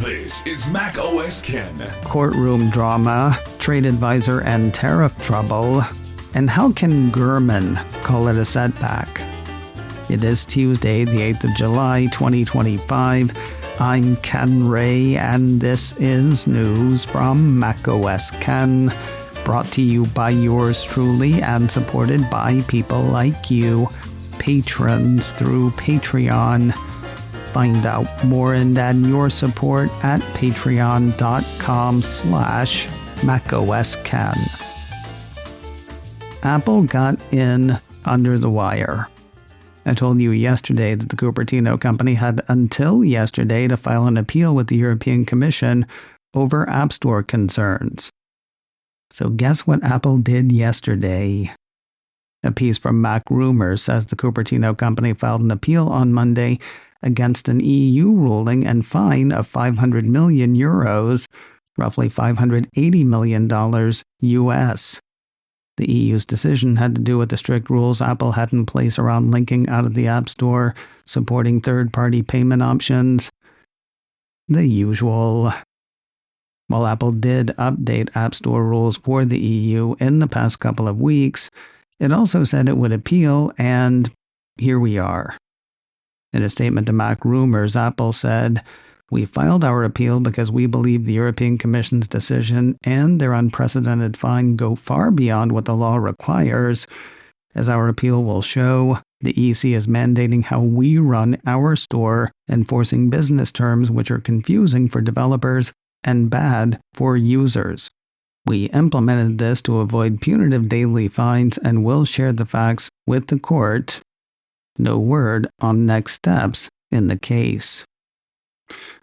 This is macOS Ken. Courtroom drama, trade advisor and tariff trouble, and how can Gurman call it a setback? It is Tuesday, the 8th of July, 2025. I'm Ken Ray, and this is news from macOS Ken, brought to you by yours truly and supported by people like you, patrons through Patreon. Find out more and add your support at patreon.com/macOSKen. Apple got in under the wire. I told you yesterday that the Cupertino company had until yesterday to file an appeal with the European Commission over App Store concerns. So guess what Apple did yesterday? A piece from Mac Rumors says the Cupertino company filed an appeal on Monday against an EU ruling and fine of 500 million euros, roughly $580 million US. The EU's decision had to do with the strict rules Apple had in place around linking out of the App Store, supporting third-party payment options. The usual. While Apple did update App Store rules for the EU in the past couple of weeks, it also said it would appeal, and here we are. In a statement to Mac Rumors, Apple said, "We filed our appeal because we believe the European Commission's decision and their unprecedented fine go far beyond what the law requires. As our appeal will show, the EC is mandating how we run our store, enforcing business terms which are confusing for developers and bad for users. We implemented this to avoid punitive daily fines and will share the facts with the court." No word on next steps in the case.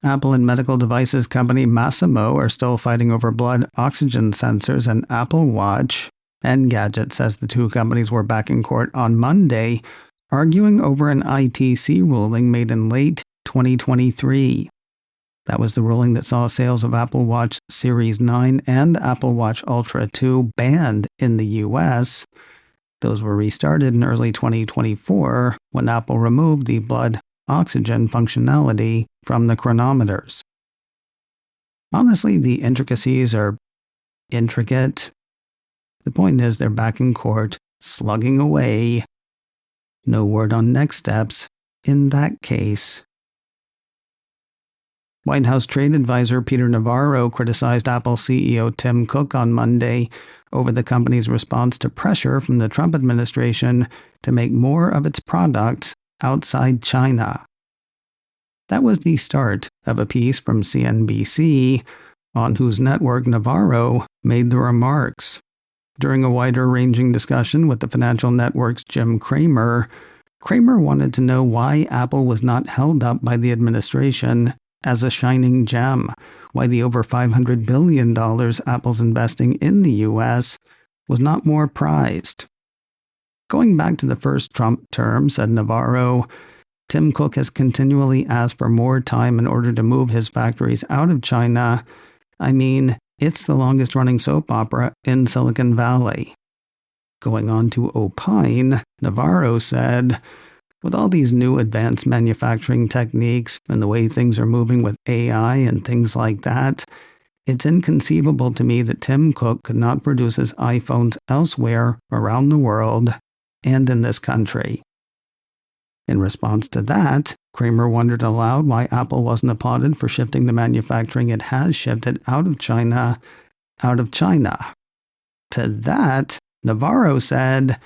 Apple and medical devices company Masimo are still fighting over blood oxygen sensors and Apple Watch. Engadget says the two companies were back in court on Monday, arguing over an ITC ruling made in late 2023. That was the ruling that saw sales of Apple Watch Series 9 and Apple Watch Ultra 2 banned in the US. Those were restarted in early 2024 when Apple removed the blood oxygen functionality from the chronometers. Honestly, the intricacies are intricate. The point is they're back in court, slugging away. No word on next steps in that case. White House trade advisor Peter Navarro criticized Apple CEO Tim Cook on Monday over the company's response to pressure from the Trump administration to make more of its products outside China. That was the start of a piece from CNBC, on whose network Navarro made the remarks. During a wider-ranging discussion with the financial network's Jim Cramer, Cramer wanted to know why Apple was not held up by the administration as a shining gem, why the over $500 billion Apple's investing in the U.S. was not more prized. Going back to the first Trump term, said Navarro, Tim Cook has continually asked for more time in order to move his factories out of China. I mean, it's the longest-running soap opera in Silicon Valley. Going on to opine, Navarro said, with all these new advanced manufacturing techniques and the way things are moving with AI and things like that, it's inconceivable to me that Tim Cook could not produce his iPhones elsewhere around the world and in this country. In response to that, Cramer wondered aloud why Apple wasn't applauded for shifting the manufacturing it has shifted out of China. To that, Navarro said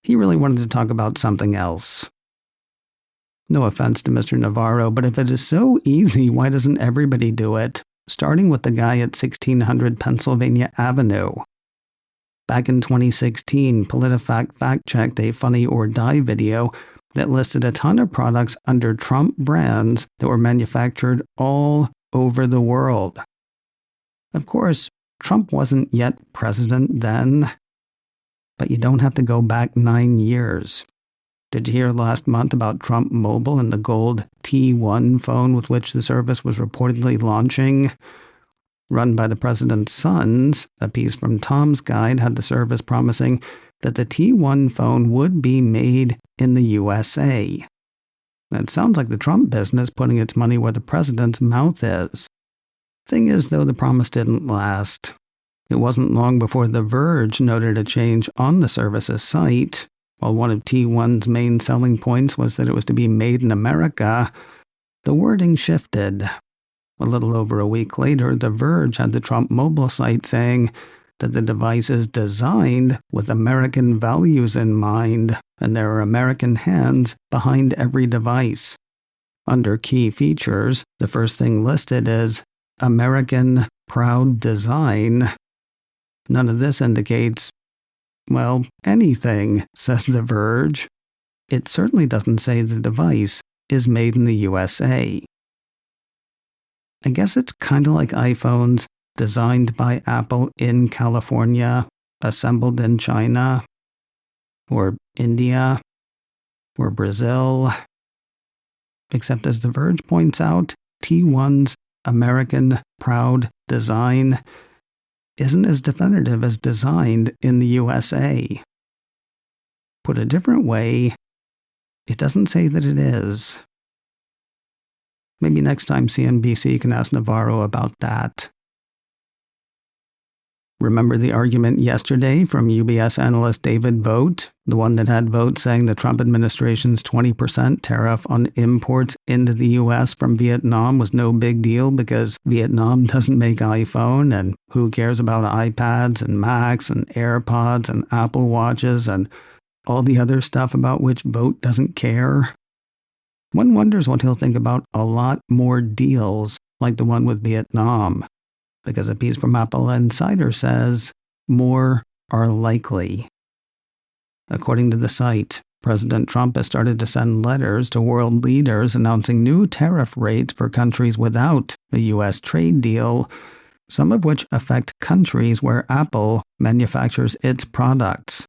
he really wanted to talk about something else. No offense to Mr. Navarro, but if it is so easy, why doesn't everybody do it? Starting with the guy at 1600 Pennsylvania Avenue. Back in 2016, PolitiFact fact-checked a Funny or Die video that listed a ton of products under Trump brands that were manufactured all over the world. Of course, Trump wasn't yet president then, but you don't have to go back 9 years. Did you hear last month about Trump Mobile and the gold T1 phone with which the service was reportedly launching? Run by the president's sons, a piece from Tom's Guide had the service promising that the T1 phone would be made in the USA. It sounds like the Trump business putting its money where the president's mouth is. Thing is, though, the promise didn't last. It wasn't long before The Verge noted a change on the service's site. While one of T1's main selling points was that it was to be made in America, the wording shifted. A little over a week later, The Verge had the Trump mobile site saying that the device is designed with American values in mind, and there are American hands behind every device. Under key features, the first thing listed is American Proud Design. None of this indicates, well, anything, says The Verge. It certainly doesn't say the device is made in the USA. I guess it's kind of like iPhones designed by Apple in California, assembled in China, or India, or Brazil. Except as The Verge points out, T1's American Proud Design isn't as definitive as designed in the USA. Put a different way, it doesn't say that it is. Maybe next time CNBC can ask Navarro about that. Remember the argument yesterday from UBS analyst David Vogt, the one that had Vogt saying the Trump administration's 20% tariff on imports into the U.S. from Vietnam was no big deal because Vietnam doesn't make iPhone, and who cares about iPads and Macs and AirPods and Apple Watches and all the other stuff about which Vogt doesn't care? One wonders what he'll think about a lot more deals like the one with Vietnam, because a piece from Apple Insider says more are likely. According to the site, President Trump has started to send letters to world leaders announcing new tariff rates for countries without a U.S. trade deal, some of which affect countries where Apple manufactures its products.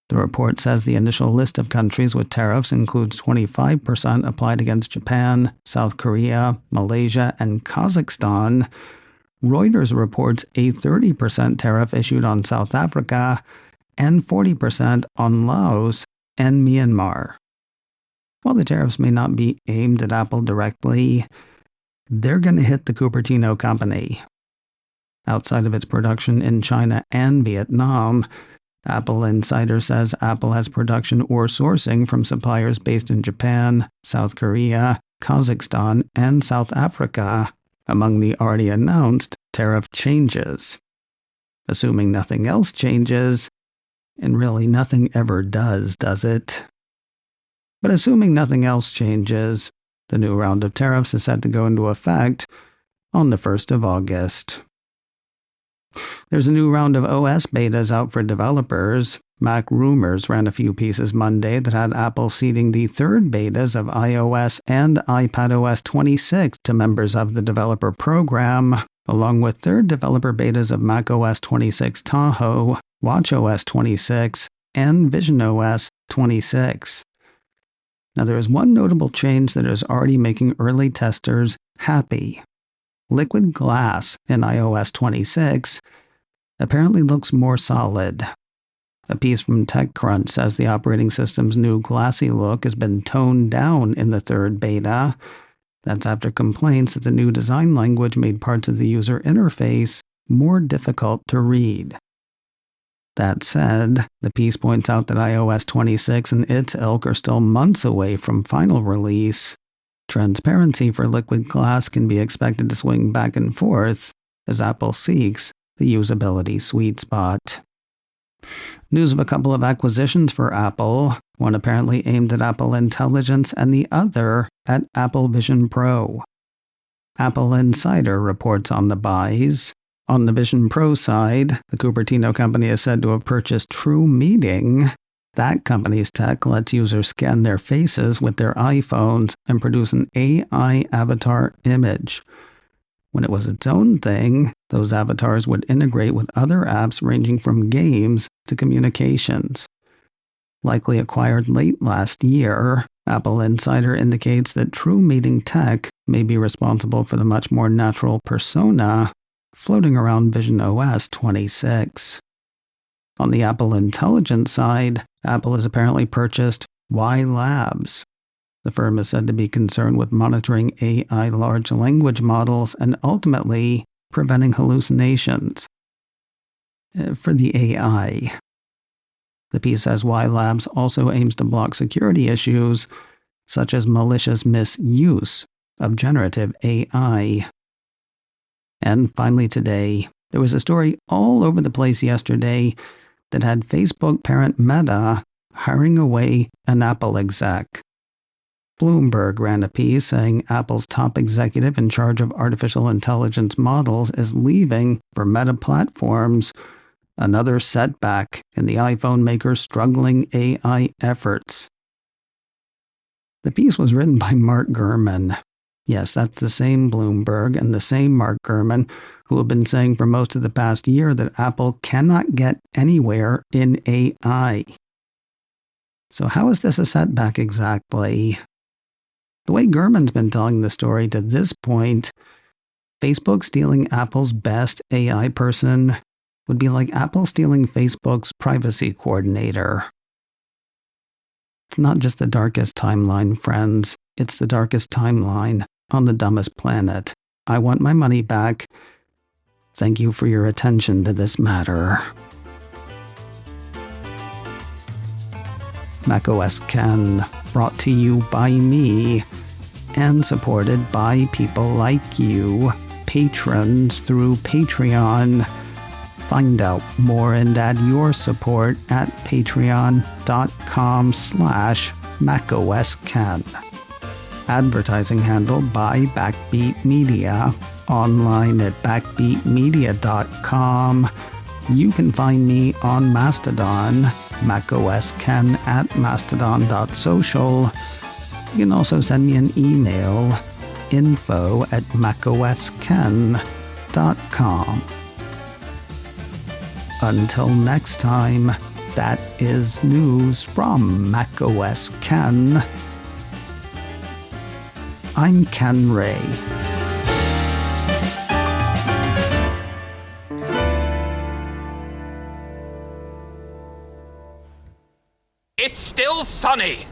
The report says the initial list of countries with tariffs includes 25% applied against Japan, South Korea, Malaysia, and Kazakhstan. Reuters reports a 30% tariff issued on South Africa and 40% on Laos and Myanmar. While the tariffs may not be aimed at Apple directly, they're going to hit the Cupertino company. Outside of its production in China and Vietnam, Apple Insider says Apple has production or sourcing from suppliers based in Japan, South Korea, Kazakhstan, and South Africa among the already announced tariff changes. Assuming nothing else changes, and really nothing ever does it? But assuming nothing else changes, the new round of tariffs is set to go into effect on the 1st of August. There's a new round of OS betas out for developers. Mac Rumors ran a few pieces Monday that had Apple seeding the third betas of iOS and iPadOS 26 to members of the developer program, along with third developer betas of macOS 26 Tahoe, watchOS 26, and visionOS 26. Now there is one notable change that is already making early testers happy. Liquid glass in iOS 26 apparently looks more solid. A piece from TechCrunch says the operating system's new glassy look has been toned down in the third beta. That's after complaints that the new design language made parts of the user interface more difficult to read. That said, the piece points out that iOS 26 and its ilk are still months away from final release. Transparency for liquid glass can be expected to swing back and forth as Apple seeks the usability sweet spot. News of a couple of acquisitions for Apple, one apparently aimed at Apple Intelligence and the other at Apple Vision Pro. Apple Insider reports on the buys. On the Vision Pro side, the Cupertino company is said to have purchased True Meeting. That company's tech lets users scan their faces with their iPhones and produce an AI avatar image. When it was its own thing, those avatars would integrate with other apps ranging from games to communications. Likely acquired late last year, Apple Insider indicates that True Meeting tech may be responsible for the much more natural persona floating around visionOS 26. On the Apple Intelligence side, Apple has apparently purchased Y Labs. The firm is said to be concerned with monitoring AI large language models and ultimately preventing hallucinations. For the AI, the piece says Y Labs also aims to block security issues such as malicious misuse of generative AI. And finally today, there was a story all over the place yesterday that had Facebook parent Meta hiring away an Apple exec. Bloomberg ran a piece saying Apple's top executive in charge of artificial intelligence models is leaving for Meta Platforms, another setback in the iPhone maker's struggling AI efforts. The piece was written by Mark Gurman. Yes, that's the same Bloomberg and the same Mark Gurman who have been saying for most of the past year that Apple cannot get anywhere in AI. So how is this a setback exactly? The way Gurman's been telling the story to this point, Facebook stealing Apple's best AI person would be like Apple stealing Facebook's privacy coordinator. It's not just the darkest timeline, friends. It's the darkest timeline on the dumbest planet. I want my money back. Thank you for your attention to this matter. macOS Ken, brought to you by me and supported by people like you, patrons through Patreon. Find out more and add your support at patreon.com/macOSKen. Advertising handle by Backbeat Media. Online at backbeatmedia.com. You can find me on Mastodon, macOSKen at mastodon.social. You can also send me an email, info@macOSKen.com. Until next time, that is news from macOS Ken. I'm Ken Ray. It's still sunny.